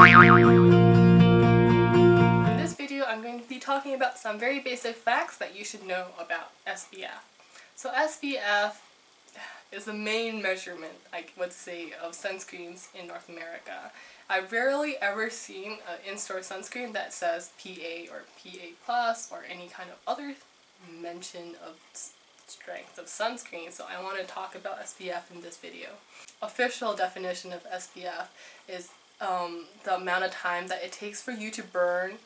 In this video, I'm going to be talking about some very basic facts that you should know about SPF. So SPF is the main measurement, I would say, of sunscreens in North America. I've rarely ever seen an in-store sunscreen that says PA or PA+, or any kind of other mention of strength of sunscreen, so I want to talk about SPF in this video. Official definition of SPF is the amount of time that it takes for you to burn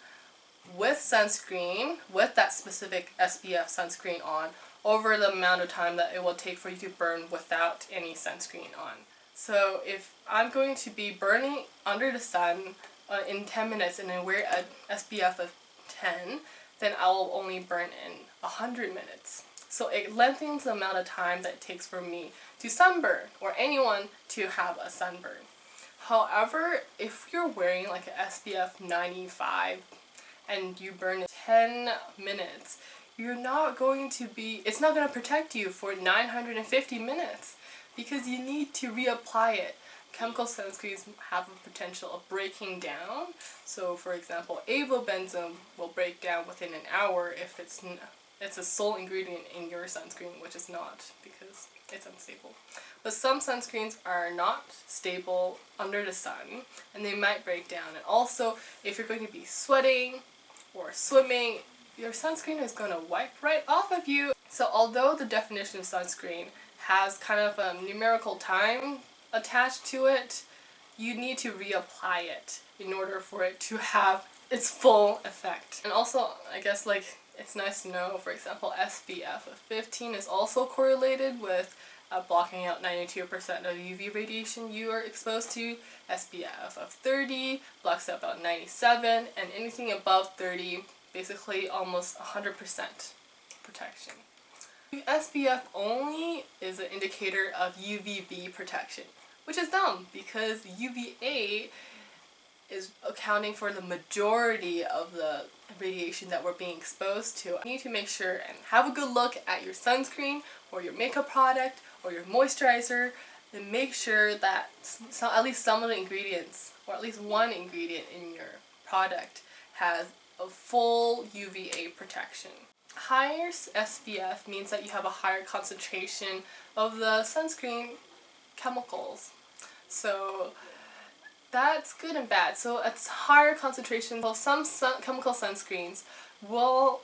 with sunscreen, with that specific SPF sunscreen on, over the amount of time that it will take for you to burn without any sunscreen on. So if I'm going to be burning under the sun in 10 minutes and I wear a SPF of 10, then I will only burn in 100 minutes. So it lengthens the amount of time that it takes for me to sunburn, or anyone to have a sunburn. However, if you're wearing like an SPF 95 and you burn 10 minutes, it's not going to protect you for 950 minutes because you need to reapply it. Chemical sunscreens have a potential of breaking down. So for example, avobenzone will break down within an hour if it's a sole ingredient in your sunscreen, which is not, because it's unstable. But some sunscreens are not stable under the sun and they might break down. And also, if you're going to be sweating or swimming, your sunscreen is going to wipe right off of you. So although the definition of sunscreen has kind of a numerical time attached to it, you need to reapply it in order for it to have its full effect. And also, I guess it's nice to know, for example, SPF of 15 is also correlated with blocking out 92% of UV radiation you are exposed to. SPF of 30 blocks out about 97, and anything above 30, basically almost 100% protection. SPF only is an indicator of UVB protection, which is dumb because UVA is accounting for the majority of the radiation that we're being exposed to. You need to make sure and have a good look at your sunscreen or your makeup product or your moisturizer, and make sure that at least some of the ingredients, or at least one ingredient in your product, has a full UVA protection. Higher SPF means that you have a higher concentration of the sunscreen chemicals. So that's good and bad. So it's higher concentration. Well, some chemical sunscreens will,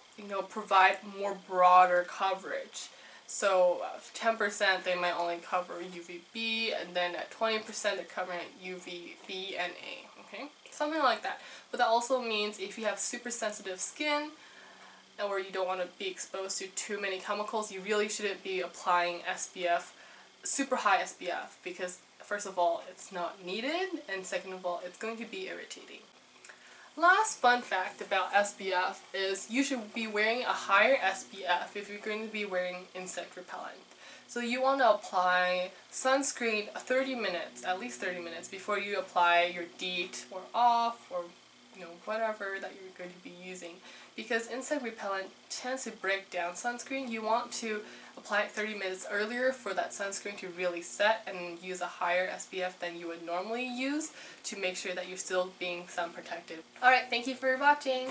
provide more broader coverage. So 10% they might only cover UVB, and then at 20% they're covering UVB and A. Okay, something like that. But that also means if you have super sensitive skin, or you don't want to be exposed to too many chemicals, you really shouldn't be applying SPF, super high SPF, because first of all, it's not needed, and second of all, it's going to be irritating. Last fun fact about SPF is you should be wearing a higher SPF if you're going to be wearing insect repellent. So you want to apply sunscreen at least 30 minutes before you apply your DEET or off, or whatever that you're going to be using. Because insect repellent tends to break down sunscreen, you want to apply it 30 minutes earlier for that sunscreen to really set, and use a higher SPF than you would normally use to make sure that you're still being sun protected. Alright, thank you for watching!